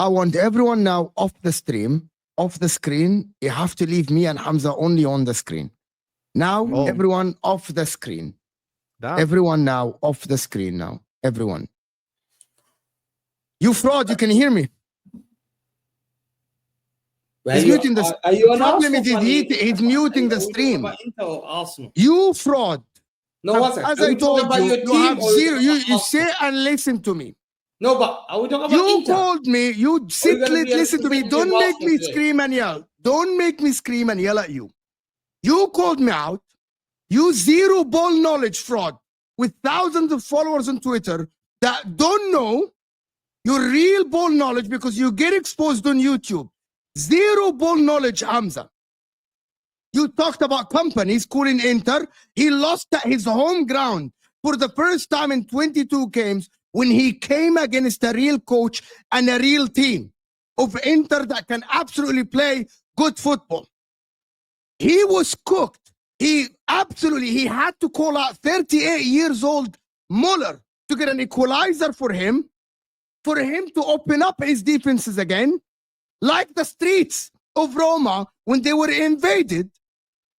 I want everyone now off the stream, off the screen. You have to leave me and Hamza only on the screen. Now, everyone off the screen. Damn. Everyone now off the screen now. Everyone. You fraud, you can hear me. He's muting the the problem is he's muting the stream. You fraud. No, As I told you, you have zero. You say and listen to me. No, but are we talking about You Inter? called me. You sit, listen to me. Don't make me scream and yell. Don't make me scream and yell at you. You called me out. You zero ball knowledge fraud with thousands of followers on Twitter that don't know your real ball knowledge because you get exposed on YouTube. Zero ball knowledge, Hamza. You talked about companies calling Inter. He lost at his home ground for the first time in 22 games when he came against a real coach and a real team of Inter that can absolutely play good football. He was cooked. He had to call out 38 years old Muller to get an equalizer for him to open up his defenses again, like the streets of Roma when they were invaded,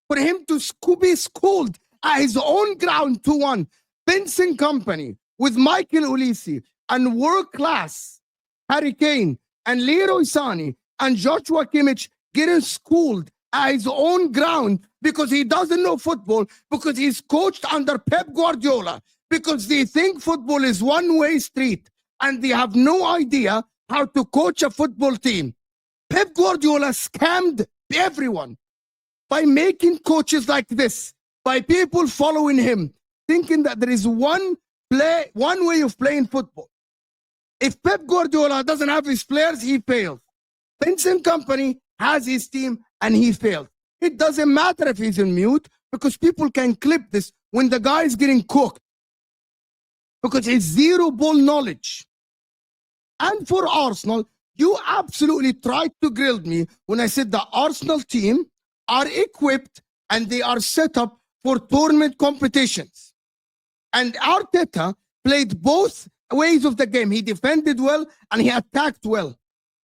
for him to be schooled at his own ground 2-1. Vincent Company with Michael Ulisi and world-class Harry Kane and Leroy Sane and Joshua Kimmich getting schooled at his own ground because he doesn't know football, because he's coached under Pep Guardiola, because they think football is one-way street and they have no idea how to coach a football team. Pep Guardiola scammed everyone by making coaches like this, by people following him, thinking that there is one way of playing football. If Pep Guardiola doesn't have his players, he fails. Vincent Company has his team and he failed. It doesn't matter if he's in mute because people can clip this when the guy is getting cooked because it's zero ball knowledge. And for Arsenal, you absolutely tried to grill me when I said the Arsenal team are equipped and they are set up for tournament competitions. And Arteta played both ways of the game. He defended well and he attacked well.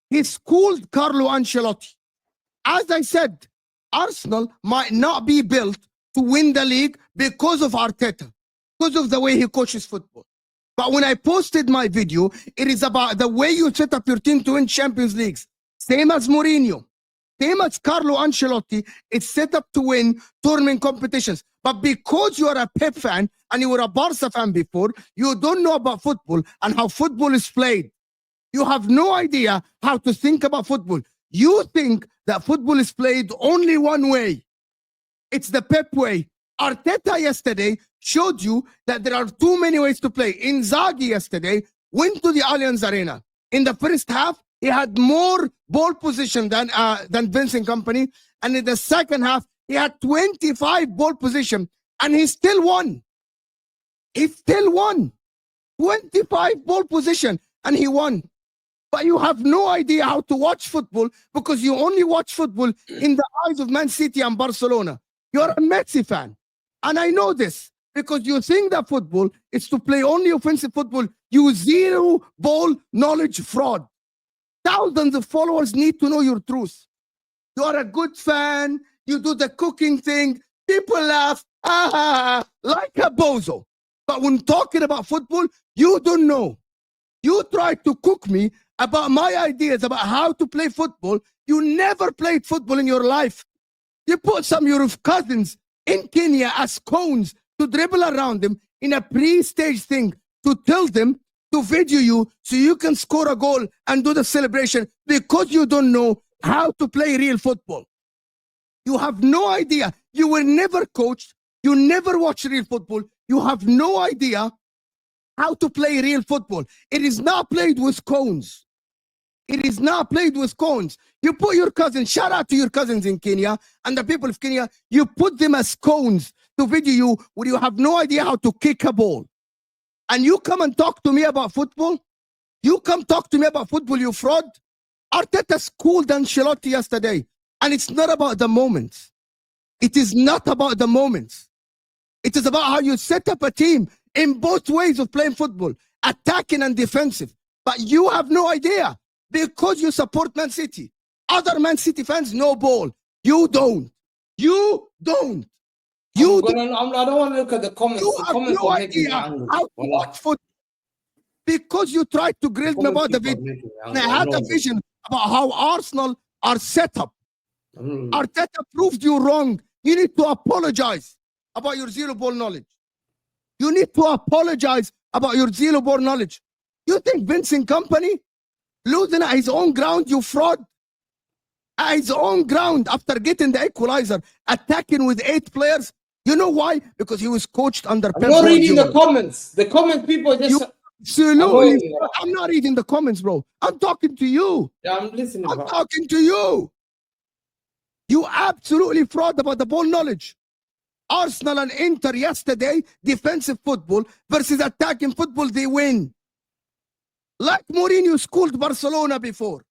He schooled Carlo Ancelotti. As I said, Arsenal might not be built to win the league because of Arteta, because of the way he coaches football. But when I posted my video, it is about the way you set up your team to win Champions Leagues. Same as Mourinho, same as Carlo Ancelotti, it's set up to win tournament competitions. But because you are a Pep fan and you were a Barca fan before, you don't know about football and how football is played. You have no idea how to think about football. You think that football is played only one way. It's the Pep way. Arteta yesterday showed you that there are too many ways to play. Inzaghi yesterday went to the Allianz Arena. In the first half, he had more ball position than Vincent Company. And in the second half, he had 25 ball position. And he still won. He still won. 25 ball position. And he won. But you have no idea how to watch football because you only watch football in the eyes of Man City and Barcelona. You're a Messi fan. And I know this because you think that football is to play only offensive football. You zero ball knowledge fraud. Thousands of followers need to know your truth. You are a good fan. You do the cooking thing. People laugh, like a bozo. But when talking about football, you don't know. You try to cook me about my ideas about how to play football. You never played football in your life. You put some of your cousins in Kenya as cones to dribble around them in a pre-stage thing to tell them to video you so you can score a goal and do the celebration because you don't know how to play real football. You have no idea. You were never coached. You never watched real football. You have no idea how to play real football. It is not played with cones. It is not played with cones. You put your cousins, shout out to your cousins in Kenya and the people of Kenya, you put them as cones to video you where you have no idea how to kick a ball. And you come and talk to me about football? You come talk to me about football, you fraud? Arteta schooled Ancelotti yesterday. And it's not about the moments. It is not about the moments. It is about how you set up a team in both ways of playing football, attacking and defensive. But you have no idea. Because you support Man City. Other Man City fans, no ball. You don't. You don't. You don't. I don't want to look at the comments. You The have comments no are making me idea angry. how to watch football. Because you tried to grill me about the video. And I had a vision about how Arsenal are set up. Arteta proved you wrong. You need to apologize about your zero ball knowledge. You need to apologize about your zero ball knowledge. You think Vincent Company losing at his own ground, you fraud? At his own ground after getting the equalizer, attacking with 8 players. You know why? Because he was coached under Pep Guardiola. I'm not reading the comments. The comment people just... Absolutely. I'm not reading the comments, bro. I'm talking to you. Yeah, I'm listening. I'm talking to you. You absolutely fraud about the ball knowledge. Arsenal and Inter yesterday, defensive football versus attacking football, they win. Like Mourinho schooled Barcelona before.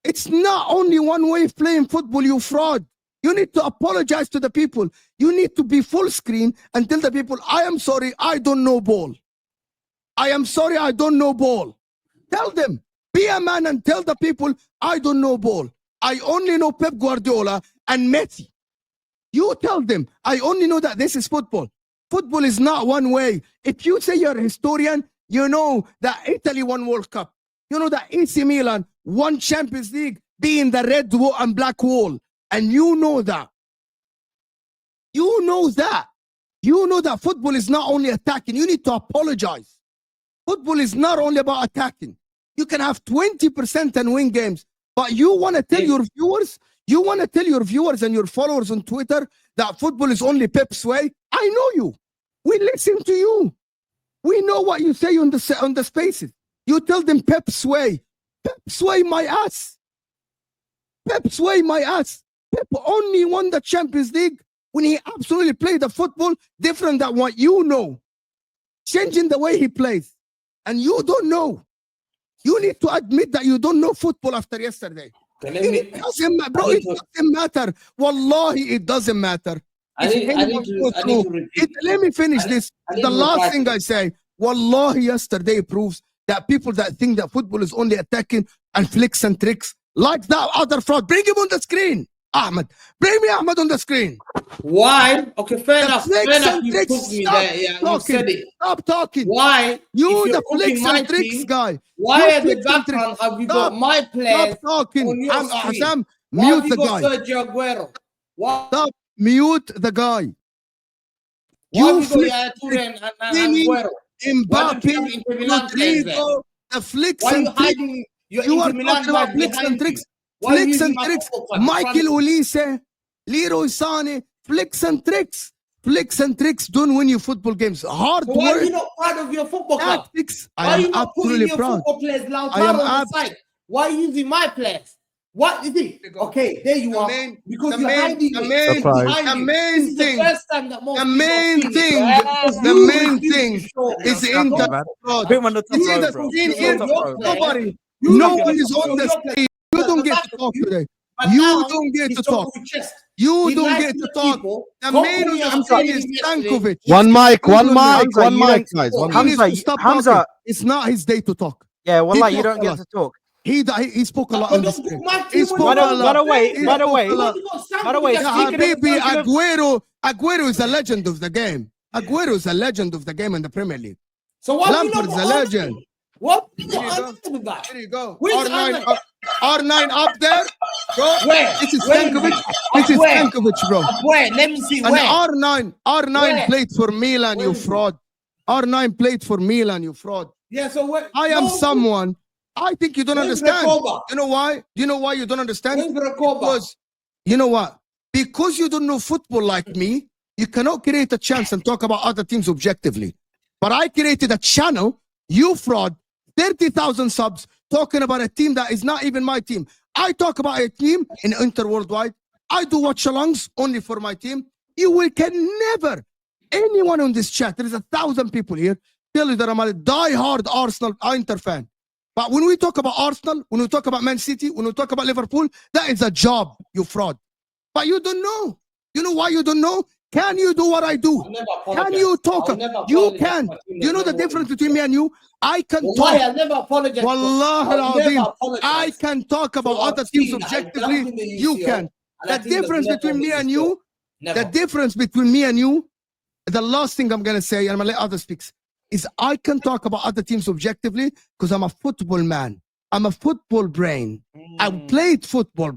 It's not only one way of playing football, you fraud. You need to apologize to the people. You need to be full screen and tell the people, I am sorry, I don't know ball. I am sorry, I don't know ball. Tell them, be a man and tell the people, I don't know ball. I only know Pep Guardiola and Messi. You tell them, I only know that this is football. Football is not one way. If you say you're a historian, you know that Italy won World Cup. You know that AC Milan won Champions League being the red and black wall. And you know that. You know that. You know that football is not only attacking. You need to apologize. Football is not only about attacking. You can have 20% and win games. But you want to tell your viewers, and your followers on Twitter that football is only Pep's way? I know you. We listen to you. We know what you say on the spaces. You tell them Pep's way. Pep's way, my ass. Pep's way, my ass. Pep only won the Champions League when he absolutely played the football different than what you know. Changing the way he plays. And you don't know. You need to admit that you don't know football after yesterday. It doesn't matter, bro. It doesn't matter. Wallahi, it doesn't matter. Let me finish this. The last thing I say, Wallahi, yesterday proves that people that think that football is only attacking and flicks and tricks, like that other fraud. Bring him on the screen, Ahmed. Bring me Ahmed on the screen. Why? Okay, fair enough. Fair enough. You took me there. Yeah, you said it. Stop talking. Why? You the flicks and tricks guy. Why at the background have you got my players? Stop talking. On your Husam, mute the guy. Sergio Aguero? Stop. Mute the guy. You and Aguero. Mbappe, Rodrigo, the flicks and tricks. You are talking about flicks and tricks. Flicks and tricks. Michael Olise, Leroy Sane, flicks and tricks. Flicks and tricks don't win you football games. Hard work. Why are you not proud of your football club? Tactics. Why are you not putting your football players on the side? Why are you using my players? What is it? Okay, there you are. Because you're hiding the main thing is in the nobody. No one is on the stage. You don't get to talk today. You don't get to talk. You don't get to talk. The man on the screen is Stankovic. One mic, guys. Hamza, it's not his day to talk. Yeah, well, you don't get to talk. He spoke a lot on the screen. He spoke By a lot. the way, Habibi, Aguero is a legend of the game. Aguero is a legend of the game in the Premier League. So what Lampard's a legend. What? Here you go. R9 up there, bro. Where? This is Stankovic. This is Stankovic, bro. Where? Let me see. And Where? R9 played for Milan, you fraud. R9 played for Milan, you fraud. Yeah. So what? I am someone. I think you don't understand. You know why? Do you know why you don't understand? Because you know what? Because you don't know football like me, you cannot create a chance and talk about other teams objectively. But I created a channel, you fraud, 30,000 subs, talking about a team that is not even my team. I talk about a team in Inter Worldwide. I do watch-alongs only for my team. You can never, anyone on this chat, there is 1,000 people here, tell you that I'm a die-hard Arsenal Inter fan. But when we talk about Arsenal, when we talk about Man City, when we talk about Liverpool, that is a job, you fraud. But you don't know. You know why you don't know? Can you do what I do? I'll never Can apologize. you talk? I'll never You apologize can. for my team You know that's the not difference what between me and you? I can Wallahi, talk. I'll never apologize. Wallah I'll al-Azim, never apologize. I can talk about So I've other teams seen that I've done objectively. in the You UCL, can. and The I think there's difference never between in me the and UCL. you, Never. the difference between me and you, the last thing I'm going to say, and I'm going to let others speak, is I can talk about other teams objectively because I'm a football man. I'm a football brain. I played football.